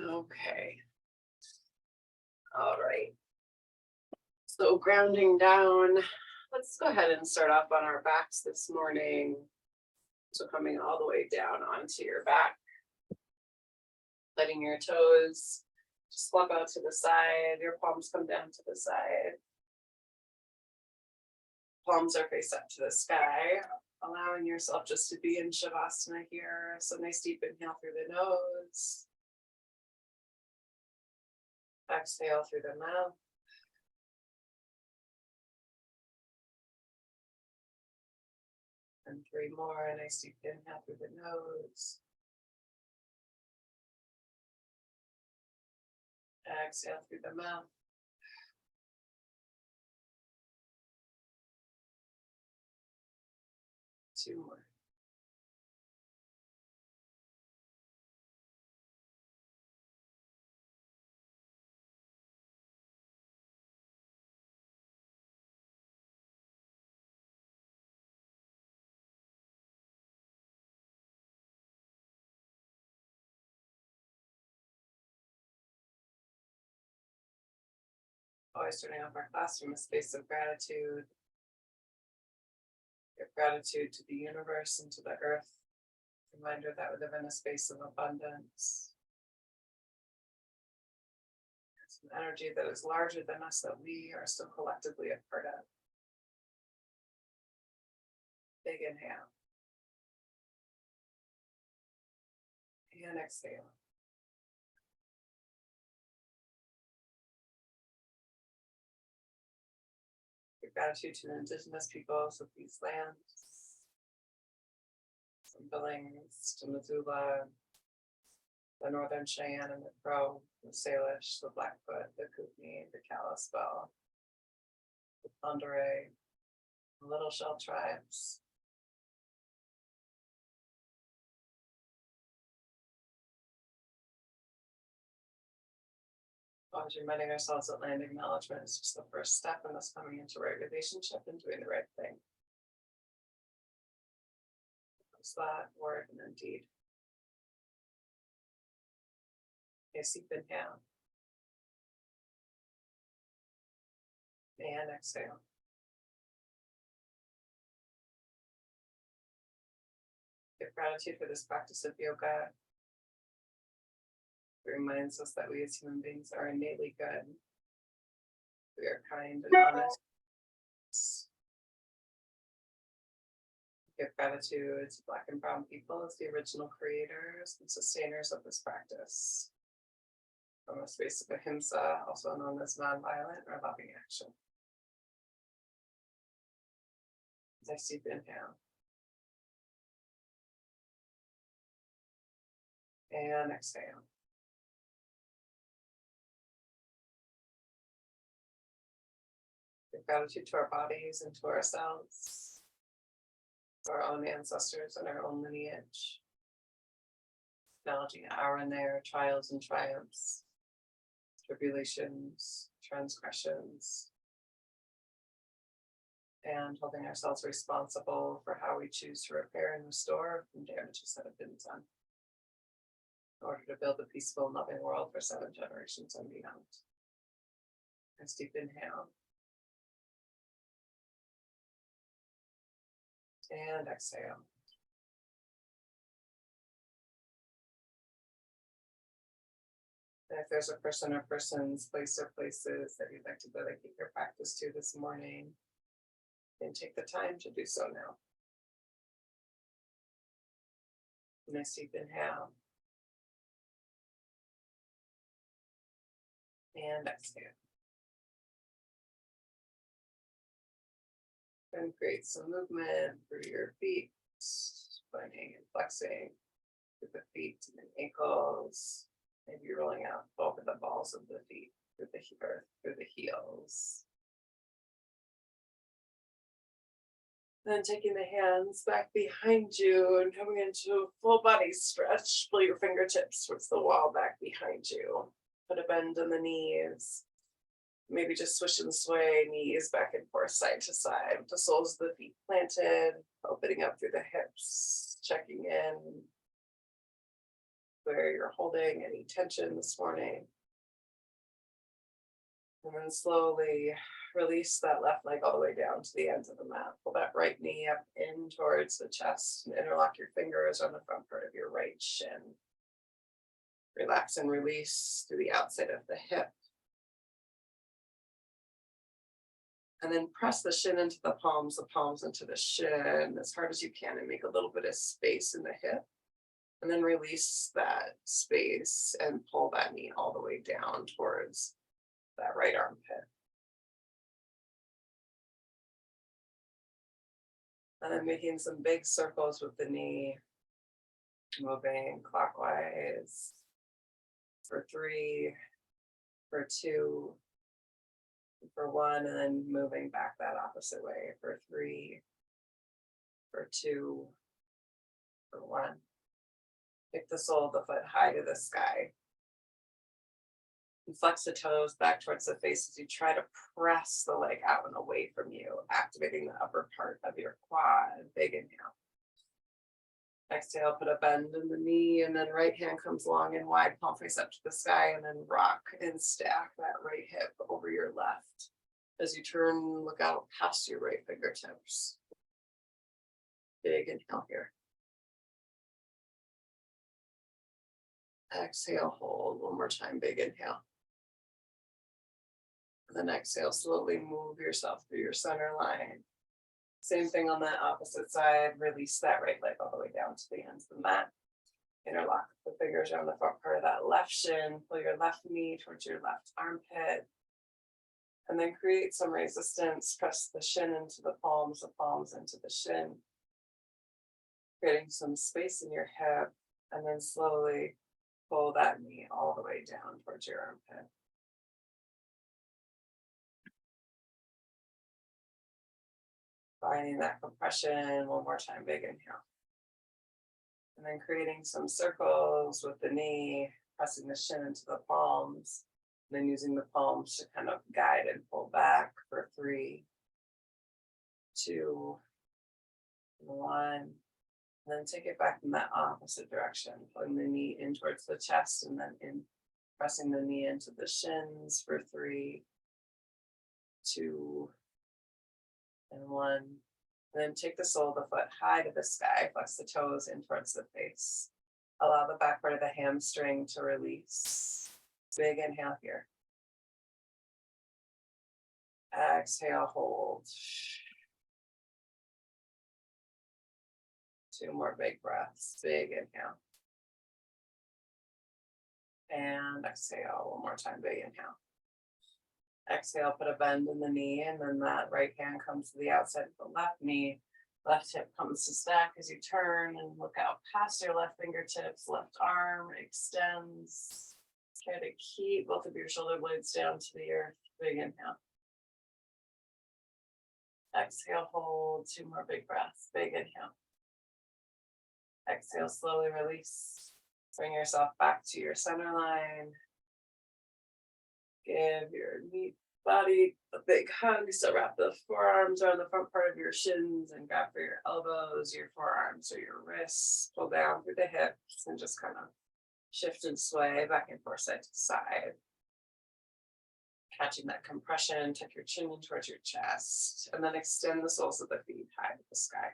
Okay. All right. So grounding down, let's go ahead and start off on our backs this morning. So coming all the way down onto your back, letting your toes just flop out to the side, your palms come down to the side. Palms are face up to the sky, allowing yourself just to be in Shavasana here. So nice deep inhale through the nose. Exhale through the mouth. And 3 more. A nice deep inhale through the nose. Exhale through the mouth. 2 more. Always turning off our class from a space of gratitude. Give gratitude to the universe and to the earth. Reminder that we live in a space of abundance. It's an energy that is larger than us that we are still collectively a part of. Big inhale. And exhale. Give gratitude to the indigenous peoples of these lands. From Billings to Missoula, the Northern Cheyenne and the Crow, the Salish, the Blackfoot, the Kootenai, the Kalispel, the Thunderay, the Little Shell tribes. Always reminding ourselves that land acknowledgement is just the first step in us coming into right relationship and doing the right thing. It's that word and then deed. Okay, deep inhale. And exhale. Give gratitude for this practice of yoga. It reminds us that we as human beings are innately good. We are kind and honest. Give gratitude to Black and Brown people as the original creators and sustainers of this practice. From a space of ahimsa, also known as nonviolent or loving action. Nice deep inhale. And exhale. Give gratitude to our bodies and to ourselves, to our own ancestors and our own lineage. Acknowledging our and their trials and triumphs, tribulations, transgressions, and holding ourselves responsible for how we choose to repair and restore from damages that have been done in order to build a peaceful and loving world for 7 generations and beyond. Nice deep inhale. And exhale. And if there's a person or persons, place or places that you'd like to dedicate your practice to this morning, then take the time to do so now. Nice deep inhale. And exhale. And create some movement through your feet, spinning and flexing through the feet and the ankles. Maybe rolling out over the balls of the feet, through the earth, through the heels. Then taking the hands back behind you and coming into a full body stretch. Pull your fingertips towards the wall back behind you. Put a bend in the knees. Maybe just swish and sway, knees back and forth, side to side, with the soles of the feet planted, opening up through the hips, checking in where you're holding any tension this morning. And then slowly release that left leg all the way down to the ends of the mat. Pull that right knee up in towards the chest and interlock your fingers on the front part of your right shin. Relax and release through the outside of the hip. And then press the shin into the palms into the shin as hard as you can and make a little bit of space in the hip. And then release that space and pull that knee all the way down towards that right armpit. And then making some big circles with the knee, moving clockwise for 3, for 2, for 1, and then moving back that opposite way for 3, for 2, for 1. Kick the sole of the foot high to the sky. And flex the toes back towards the face as you try to press the leg out and away from you, activating the upper part of your quad. Big inhale. Exhale, put a bend in the knee, and then right hand comes long and wide, palm face up to the sky, and then rock and stack that right hip over your left. As you turn, look out past your right fingertips. Big inhale here. Exhale, hold. One more time, big inhale. And then exhale, slowly move yourself through your center line. Same thing on that opposite side. Release that right leg all the way down to the ends of the mat. Interlock the fingers around the front part of that left shin. Pull your left knee towards your left armpit. And then create some resistance. Press the shin into the palms into the shin. Creating some space in your hip. And then slowly pull that knee all the way down towards your armpit. Finding that compression, one more time, big inhale. And then creating some circles with the knee, pressing the shin into the palms, and then using the palms to kind of guide and pull back for 3, 2, 1. And then take it back in that opposite direction, pulling the knee in towards the chest and then in, pressing the knee into the shins for 3, 2, and 1. And then take the sole of the foot high to the sky, flex the toes in towards the face. Allow the back part of the hamstring to release. Big inhale here. Exhale, hold. 2 more big breaths. Big inhale. And exhale, one more time, big inhale. Exhale, put a bend in the knee, and then that right hand comes to the outside of the left knee. Left hip comes to stack as you turn and look out past your left fingertips. Left arm extends. Try to keep both of your shoulder blades down to the earth. Big inhale. Exhale, hold. 2 more big breaths. Big inhale. Exhale, slowly release. Bring yourself back to your center line. Give your body a big hug. So wrap the forearms around the front part of your shins and grab for your elbows, your forearms, or your wrists. Pull down through the hips and just kind of shift and sway back and forth side to side. Catching that compression, tuck your chin in towards your chest, and then extend the soles of the feet high to the sky.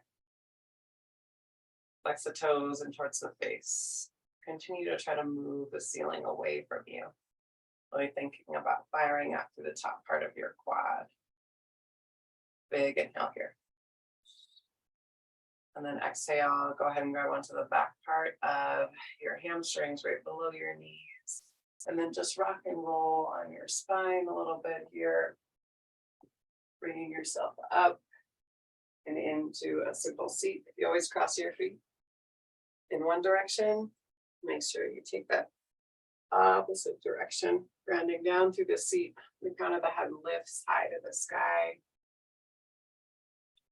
Flex the toes in towards the face. Continue to try to move the ceiling away from you. Really thinking about firing up through the top part of your quad. Big inhale here. And then exhale, go ahead and grab onto the back part of your hamstrings right below your knees. And then just rock and roll on your spine a little bit here. Bringing yourself up and into a simple seat. If you always cross your feet in one direction, make sure you take that opposite direction, grounding down through the seat. The crown of the head lifts high to the sky.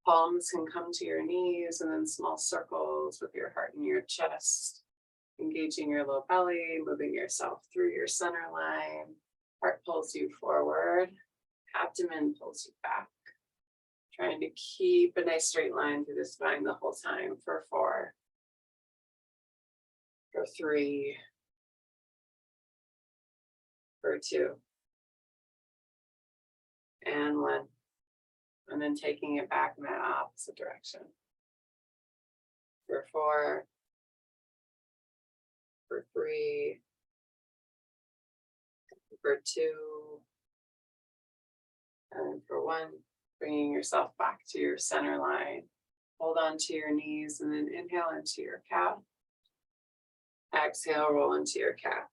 Palms can come to your knees, and then small circles with your heart in your chest. Engaging your low belly, moving yourself through your center line. Heart pulls you forward. Abdomen pulls you back. Trying to keep a nice straight line through the spine the whole time for 4, for 3, for 2. And 1. And then taking it back in that opposite direction. For 4. For 3. For 2. And for 1. Bringing yourself back to your center line. Hold on to your knees and then inhale into your calf. Exhale, roll into your calf.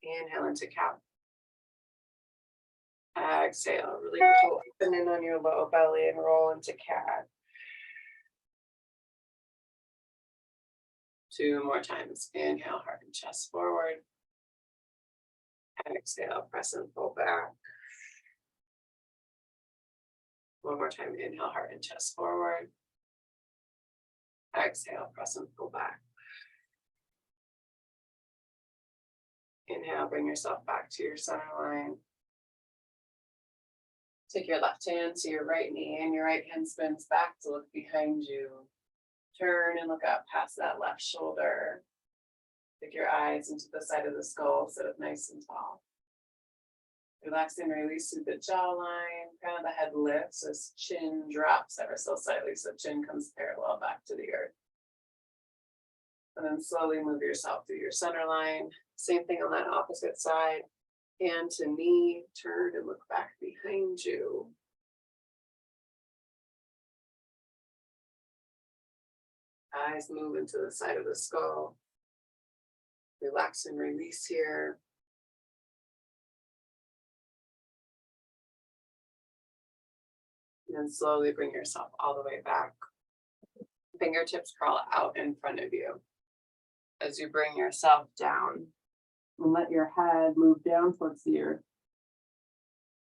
Inhale into calf. Exhale, really open in on your low belly and roll into cat. 2 more times. Inhale, heart and chest forward. Exhale, press and pull back. 1 more time. Inhale, heart and chest forward. Exhale, press and pull back. Inhale, bring yourself back to your center line. Take your left hand to your right knee and your right hand spins back to look behind you. Turn and look up past that left shoulder. Take your eyes into the side of the skull, sit up nice and tall. Relax and release through the jawline. Crown of the head lifts as chin drops ever so slightly, so chin comes parallel back to the earth. And then slowly move yourself through your center line. Same thing on that opposite side. Hand to knee, turn and look back behind you. Eyes move into the side of the skull. Relax and release here. And then slowly bring yourself all the way back. Fingertips crawl out in front of you. As you bring yourself down, and let your head move down towards the earth.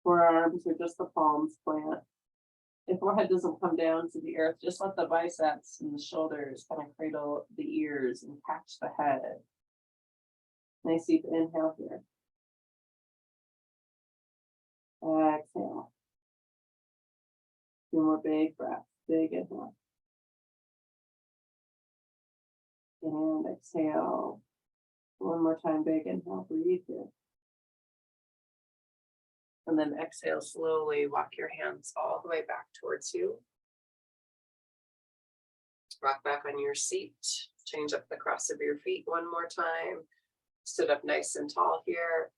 Forearms or just the palms plant. If forehead doesn't come down to the earth, just let the biceps and the shoulders kind of cradle the ears and catch the head. Nice deep inhale here. Exhale. 2 more big breaths. Big inhale. And exhale. 1 more time, big inhale, breathe here. And then exhale, slowly walk your hands all the way back towards you. Rock back on your seat. Change up the cross of your feet 1 more time. Sit up nice and tall here.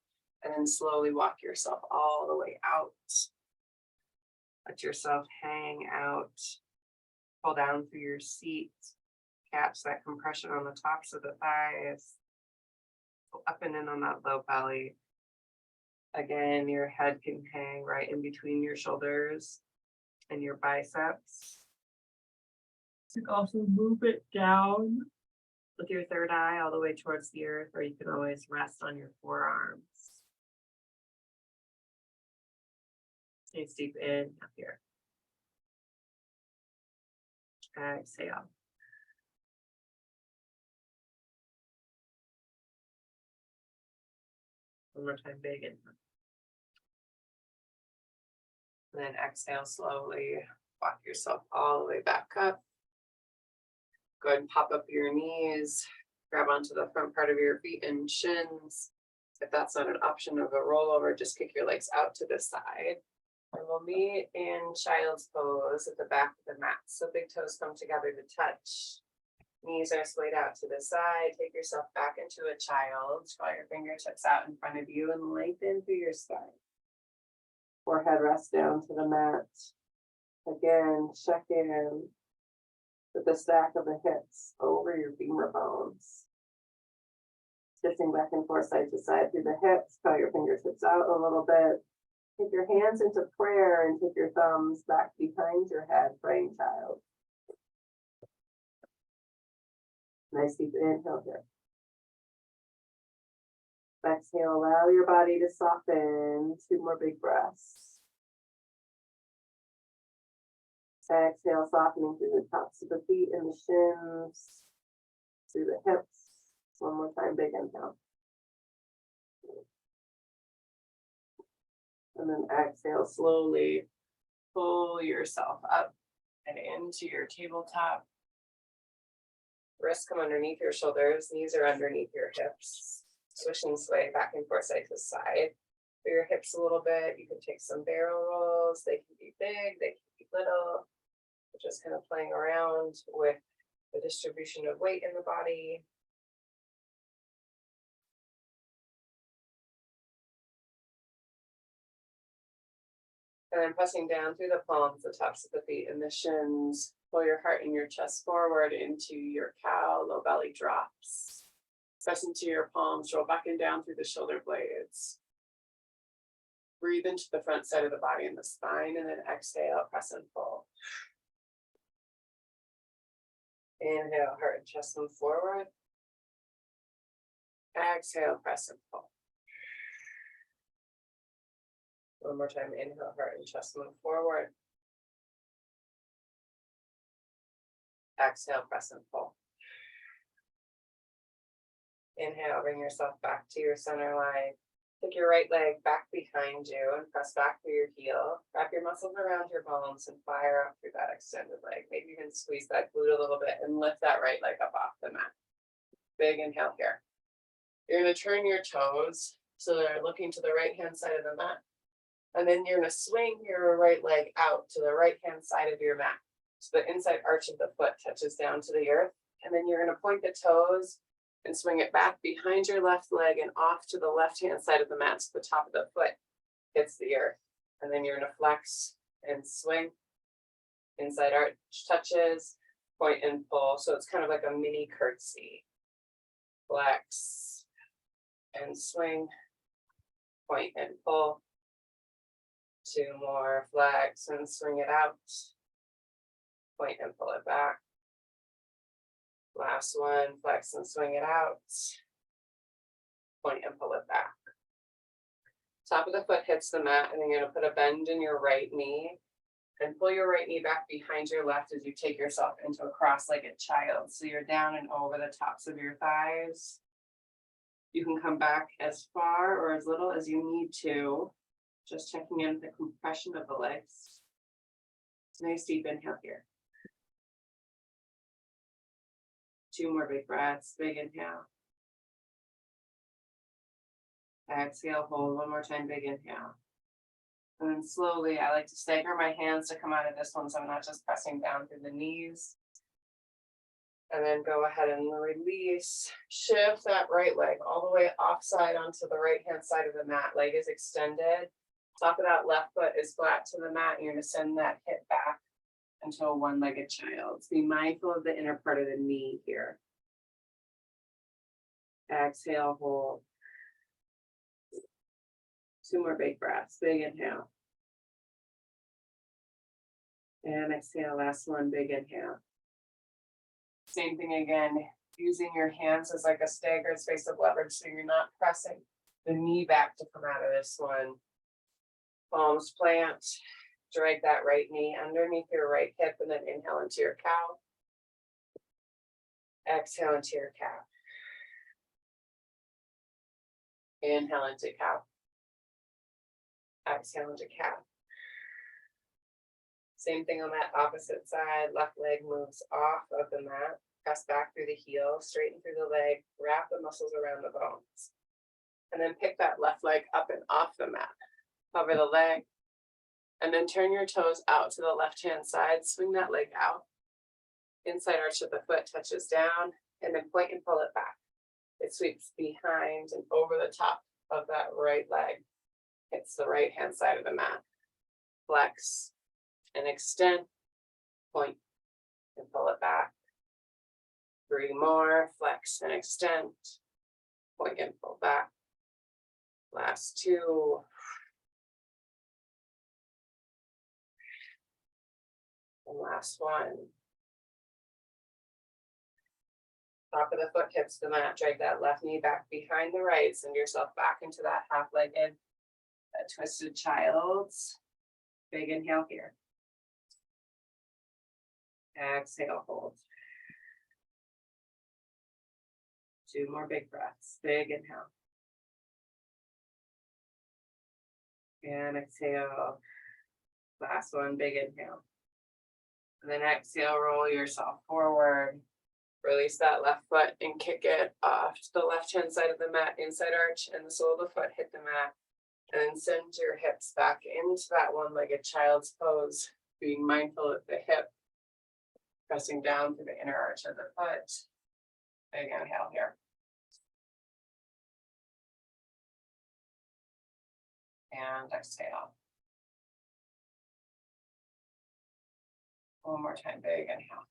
And then slowly walk yourself all the way out. Let yourself hang out. Pull down through your seat. Catch that compression on the tops of the thighs. Go up and in on that low belly. Again, your head can hang right in between your shoulders and your biceps. You can also move it down with your third eye all the way towards the earth, or you can always rest on your forearms. Nice deep in up here. Exhale. One more time, big inhale. And then exhale slowly. Walk yourself all the way back up. Go ahead and pop up your knees. Grab onto the front part of your feet and shins. If that's not an option of a rollover, just kick your legs out to the side. And we'll meet in child's pose at the back of the mat. So big toes come together to touch. Knees are splayed out to the side. Take yourself back into a child. Draw your fingertips out in front of you and lengthen through your spine. Forehead rests down to the mat. Again, check in with the stack of the hips over your femur bones. Shifting back and forth side to side through the hips. Draw your fingertips out a little bit. Take your hands into prayer and take your thumbs back behind your head, praying child. Nice deep inhale here. Exhale, allow your body to soften. 2 more big breaths. Exhale, softening through the tops of the feet and the shins, through the hips. 1 more time, big inhale. And then exhale, slowly pull yourself up and into your tabletop. Wrists come underneath your shoulders, knees are underneath your hips. Swish and sway back and forth side to side. For your hips a little bit, you can take some barrel rolls. They can be big, they can be little. Just kind of playing around with the distribution of weight in the body. And then pressing down through the palms, the tops of the feet, and the shins. Pull your heart and your chest forward into your cow, low belly drops. Press into your palms, roll back and down through the shoulder blades. Breathe into the front side of the body and the spine, and then exhale, press and pull. Inhale, heart and chest move forward. Exhale, press and pull. One more time, inhale, heart and chest move forward. Exhale, press and pull. Inhale, bring yourself back to your center line. Take your right leg back behind you and press back through your heel. Wrap your muscles around your bones and fire up through that extended leg. Maybe you can squeeze that glute a little bit and lift that right leg up off the mat. Big inhale here. You're going to turn your toes so they're looking to the right-hand side of the mat. And then you're going to swing your right leg out to the right-hand side of your mat. So the inside arch of the foot touches down to the earth. And then you're going to point the toes and swing it back behind your left leg and off to the left-hand side of the mat so the top of the foot hits the earth. And then you're going to flex and swing. Inside arch touches, point and pull. So it's kind of like a mini curtsy. Flex and swing, point and pull. Two more, flex and swing it out. Point and pull it back. Last one, flex and swing it out. Point and pull it back. Top of the foot hits the mat, and then you're going to put a bend in your right knee and pull your right knee back behind your left as you take yourself into a cross-legged child. So you're down and over the tops of your thighs. You can come back as far or as little as you need to, just checking in the compression of the legs. Nice deep inhale here. Two more big breaths, big inhale. Exhale, hold one more time, big inhale. And then slowly, I like to stagger my hands to come out of this one so I'm not just pressing down through the knees. And then go ahead and release. Shift that right leg all the way offside onto the right-hand side of the mat. Leg is extended. Top of that left foot is flat to the mat. You're going to send that hip back into a one-legged child. Be mindful of the inner part of the knee here. Exhale, hold. Two more big breaths. Big inhale. And exhale, last one, big inhale. Same thing again, using your hands as like a staggered space of leverage so you're not pressing the knee back to come out of this one. Palms plant. Drag that right knee underneath your right hip and then inhale into your cow. Exhale into your cow. Inhale into cow. Exhale into cow. Same thing on that opposite side. Left leg moves off of the mat. Press back through the heel, straighten through the leg, wrap the muscles around the bones. And then pick that left leg up and off the mat. Cover the leg. And then turn your toes out to the left-hand side. Swing that leg out. Inside arch of the foot touches down. And then point and pull it back. It sweeps behind and over the top of that right leg. Hits the right-hand side of the mat. Flex and extend. Point and pull it back. 3 more. Flex and extend. Point and pull back. Last 2. And last one. Top of the foot hits the mat. Drag that left knee back behind the right. Send yourself back into that half-legged twisted child's. Big inhale here. Exhale, hold. 2 more big breaths. Big inhale. And exhale. Last one, big inhale. And then exhale, roll yourself forward. Release that left foot and kick it off to the left-hand side of the mat, inside arch, and the sole of the foot hit the mat. And then send your hips back into that one-legged child's pose, being mindful of the hip, pressing down through the inner arch of the foot. Big inhale here. And exhale. One more time, big inhale.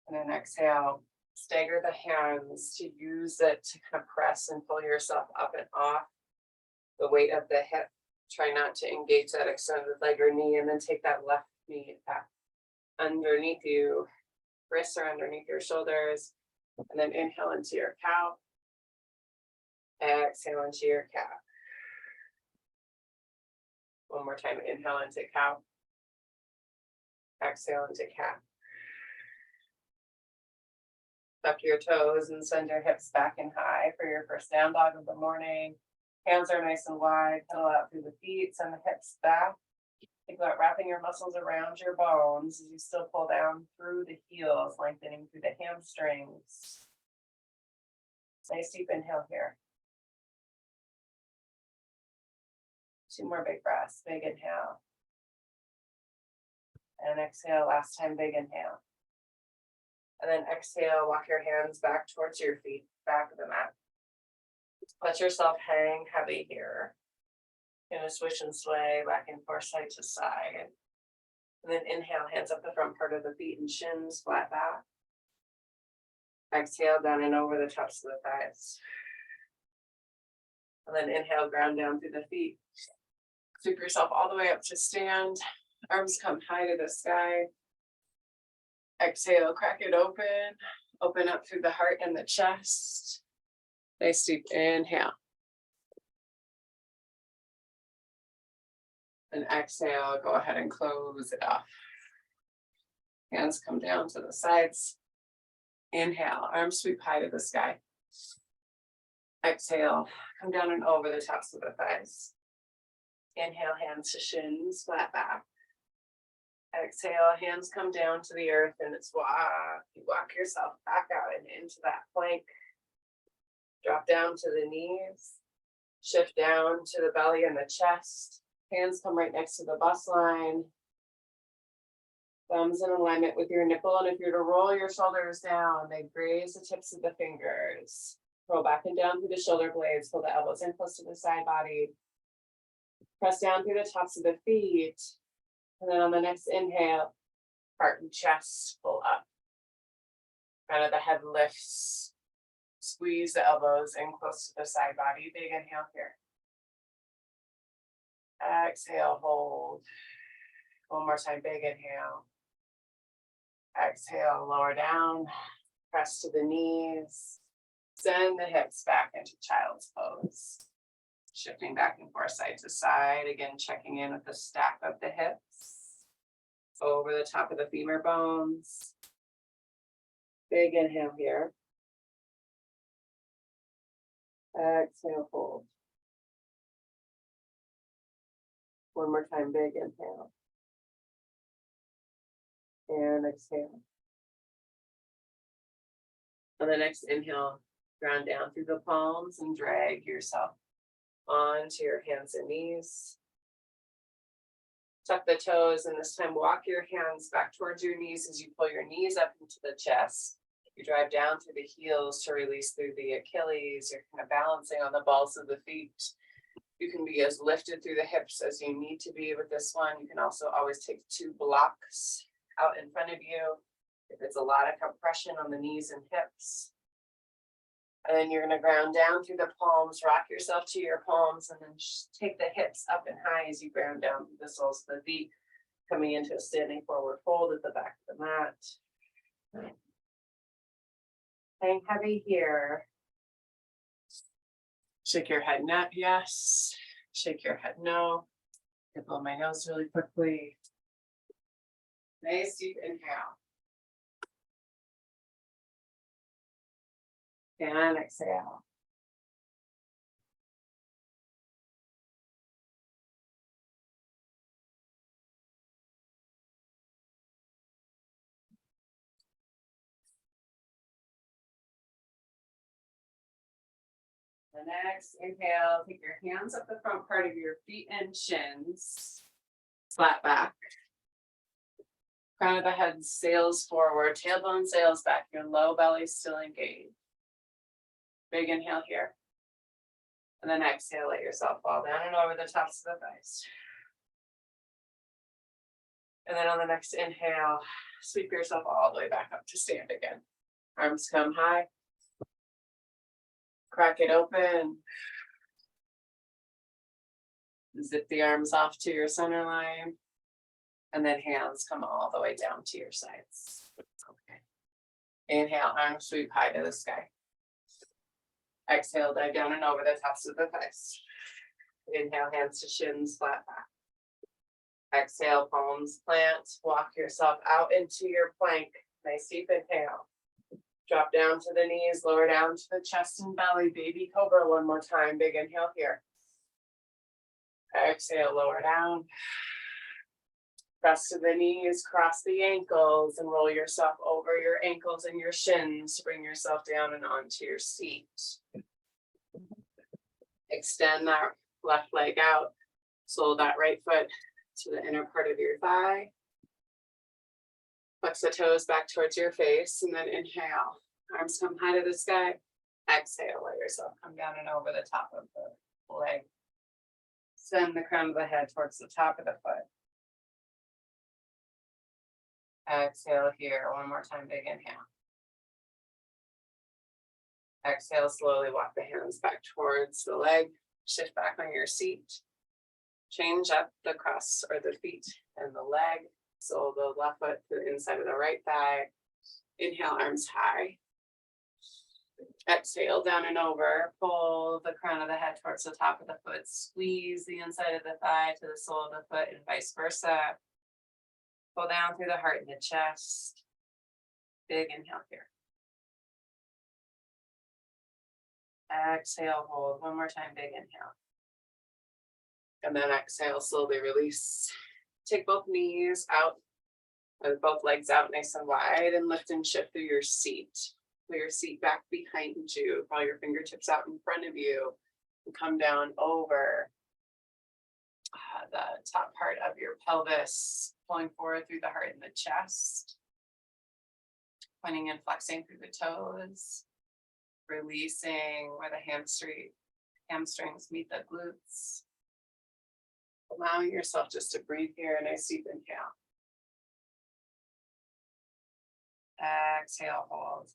And then exhale, stagger the hands to use it to kind of press and pull yourself up and off the weight of the hip. Try not to engage that extended leg or knee, and then take that left knee back underneath you. Wrists are underneath your shoulders. And then inhale into your cow. Exhale into your cow. One more time, inhale into cow. Exhale into cat. Tuck your toes and send your hips back and high for your first down dog of the morning. Hands are nice and wide, pedal out through the feet, send the hips back. Think about wrapping your muscles around your bones as you still pull down through the heels, lengthening through the hamstrings. Nice deep inhale here. 2 more big breaths, big inhale. And exhale, last time, big inhale. And then exhale, walk your hands back towards your feet, back of the mat. Let yourself hang heavy here. Gonna swish and sway back and forth, side to side. And then inhale, hands up the front part of the feet and shins flat back. Exhale, down and over the tops of the thighs. And then inhale, ground down through the feet. Sweep yourself all the way up to stand. Arms come high to the sky. Exhale, crack it open. Open up through the heart and the chest. Nice deep inhale. And exhale, go ahead and close it off. Hands come down to the sides. Inhale, arms sweep high to the sky. Exhale, come down and over the tops of the thighs. Inhale, hands to shins, flat back. Exhale, hands come down to the earth and it's walk. You walk yourself back out and into that plank. Drop down to the knees. Shift down to the belly and the chest. Hands come right next to the bust line. Thumbs in alignment with your nipple. And if you're to roll your shoulders down, they graze the tips of the fingers. Roll back and down through the shoulder blades. Pull the elbows in close to the side body. Press down through the tops of the feet. And then on the next inhale, heart and chest pull up. Kind of the head lifts. Squeeze the elbows in close to the side body. Big inhale here. Exhale, hold. One more time, big inhale. Exhale, lower down. Press to the knees. Send the hips back into child's pose. Shifting back and forth side to side. Again, checking in with the stack of the hips. Over the top of the femur bones. Big inhale here. Exhale, hold. One more time, big inhale. And exhale. On the next inhale, ground down through the palms and drag yourself onto your hands and knees. Tuck the toes, and this time walk your hands back towards your knees as you pull your knees up into the chest. You drive down through the heels to release through the Achilles. You're kind of balancing on the balls of the feet. You can be as lifted through the hips as you need to be with this one. You can also always take 2 blocks out in front of you if it's a lot of compression on the knees and hips. And then you're going to ground down through the palms, rock yourself to your palms, and then take the hips up and high as you ground down through the soles of the feet, coming into a standing forward fold at the back of the mat. Hang heavy here. Shake your head yes. Shake your head no. I blow my nose really quickly. Nice deep inhale. And exhale. The next inhale, take your hands up the front part of your feet and shins. Flat back. Crown of the head sails forward, tailbone sails back, your low belly still engaged. Big inhale here. And then exhale, let yourself fall down and over the tops of the thighs. And then on the next inhale, sweep yourself all the way back up to stand again. Arms come high. Crack it open. Zip the arms off to your center line. And then hands come all the way down to your sides. Okay. Inhale, arms sweep high to the sky. Exhale, dive down and over the tops of the thighs. Inhale, hands to shins, flat back. Exhale, palms plant. Walk yourself out into your plank. Nice deep inhale. Drop down to the knees, lower down to the chest and belly. Baby cobra one more time. Big inhale here. Exhale, lower down. Press to the knees, cross the ankles, and roll yourself over your ankles and your shins to bring yourself down and onto your seat. Extend that left leg out. Sole that right foot to the inner part of your thigh. Flex the toes back towards your face, and then inhale. Arms come high to the sky. Exhale, let yourself come down and over the top of the leg. Send the crown of the head towards the top of the foot. Exhale here, one more time, big inhale. Exhale, slowly walk the hands back towards the leg. Shift back on your seat. Change up the cross or the feet and the leg. So the left foot to the inside of the right thigh. Inhale, arms high. Exhale, down and over. Pull the crown of the head towards the top of the foot. Squeeze the inside of the thigh to the sole of the foot and vice versa. Pull down through the heart and the chest. Big inhale here. Exhale, hold. One more time, big inhale. And then exhale, slowly release. Take both knees out, or both legs out nice and wide, and lift and shift through your seat. Pull your seat back behind you. Draw your fingertips out in front of you. And come down over the top part of your pelvis, pulling forward through the heart and the chest. Pointing and flexing through the toes. Releasing where the hamstrings meet the glutes. Allowing yourself just to breathe here, a nice deep inhale. Exhale, hold.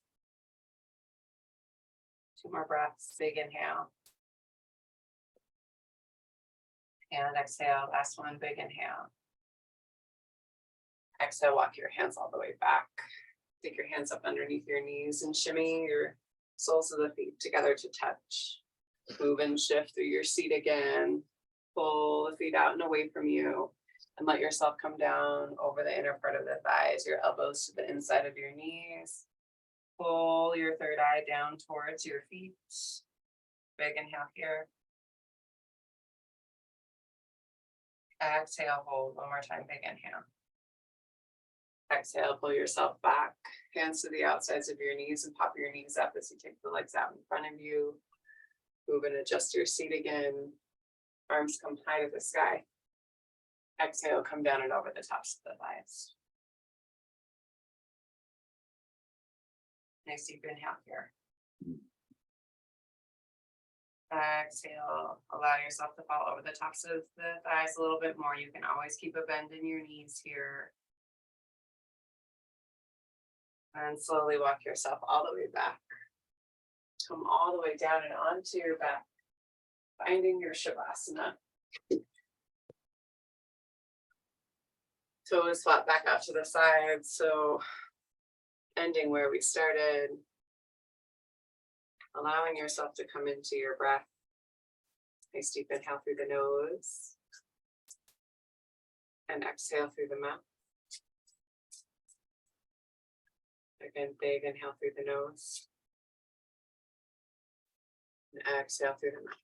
2 more breaths, big inhale. And exhale, last one, big inhale. Exhale, walk your hands all the way back. Take your hands up underneath your knees and shimmy your soles of the feet together to touch. Move and shift through your seat again. Pull the feet out and away from you. And let yourself come down over the inner part of the thighs, your elbows to the inside of your knees. Pull your third eye down towards your feet. Big inhale here. Exhale, hold. One more time, big inhale. Exhale, pull yourself back. Hands to the outsides of your knees and pop your knees up as you take the legs out in front of you. Move and adjust your seat again. Arms come high to the sky. Exhale, come down and over the tops of the thighs. Nice deep inhale here. Exhale, allow yourself to fall over the tops of the thighs a little bit more. You can always keep a bend in your knees here. And slowly walk yourself all the way back. Come all the way down and onto your back, finding your Shavasana. Toes flat back out to the side, so ending where we started. Allowing yourself to come into your breath. Nice deep inhale through the nose. And exhale through the mouth. Again, big inhale through the nose. And exhale through the mouth.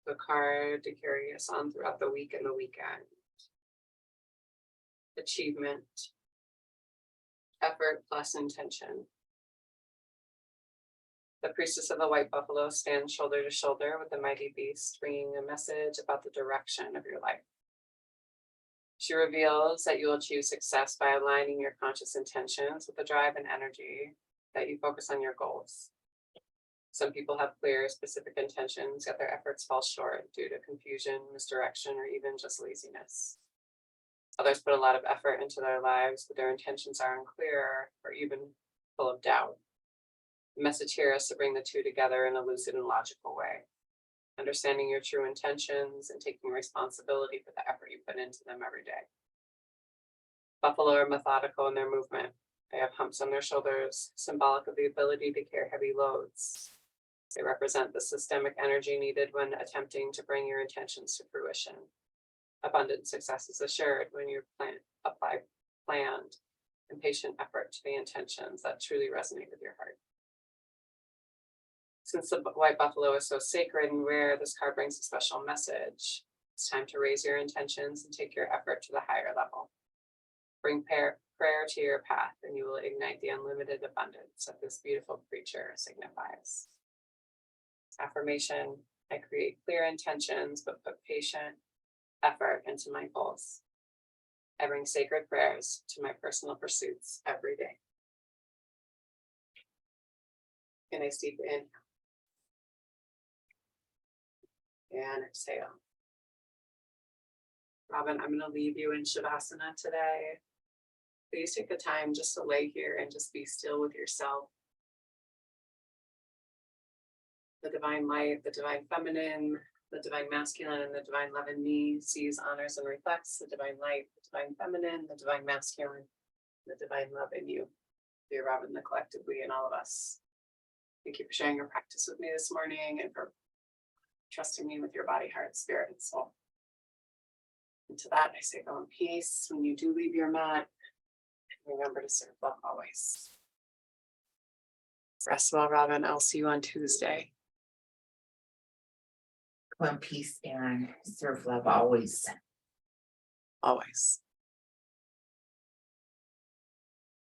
The card to carry us on throughout the week and the weekend. Achievement. Effort plus intention. The priestess of the white buffalo stands shoulder to shoulder with the mighty beast, bringing a message about the direction of your life. She reveals that you will achieve success by aligning your conscious intentions with the drive and energy that you focus on your goals. Some people have clear, specific intentions, yet their efforts fall short due to confusion, misdirection, or even just laziness. Others put a lot of effort into their lives, but their intentions are unclear or even full of doubt. The message here is to bring the two together in a lucid and logical way, understanding your true intentions and taking responsibility for the effort you put into them every day. Buffalo are methodical in their movement. They have humps on their shoulders, symbolic of the ability to carry heavy loads. They represent the systemic energy needed when attempting to bring your intentions to fruition. Abundant success is assured when you apply planned and patient effort to the intentions that truly resonate with your heart. Since the white buffalo is so sacred and rare, this card brings a special message. It's time to raise your intentions and take your effort to the higher level. Bring prayer to your path, and you will ignite the unlimited abundance that this beautiful creature signifies. Affirmation: I create clear intentions, but put patient effort into my goals. I bring sacred prayers to my personal pursuits every day. And I deep inhale and exhale. Robin, I'm going to leave you in Shavasana today. Please take the time just to lay here and just be still with yourself. The divine light, the divine feminine, the divine masculine, and the divine love in me sees, honors, and reflects the divine light, the divine feminine, the divine masculine, the divine love in you, dear Robin, the collective we, and all of us. Thank you for sharing your practice with me this morning and for trusting me with your body, heart, spirit, and soul. And to that, I say go in peace. When you do leave your mat, remember to serve love always. Rest well, Robin. I'll see you on Tuesday. Go in peace and serve love always. Always.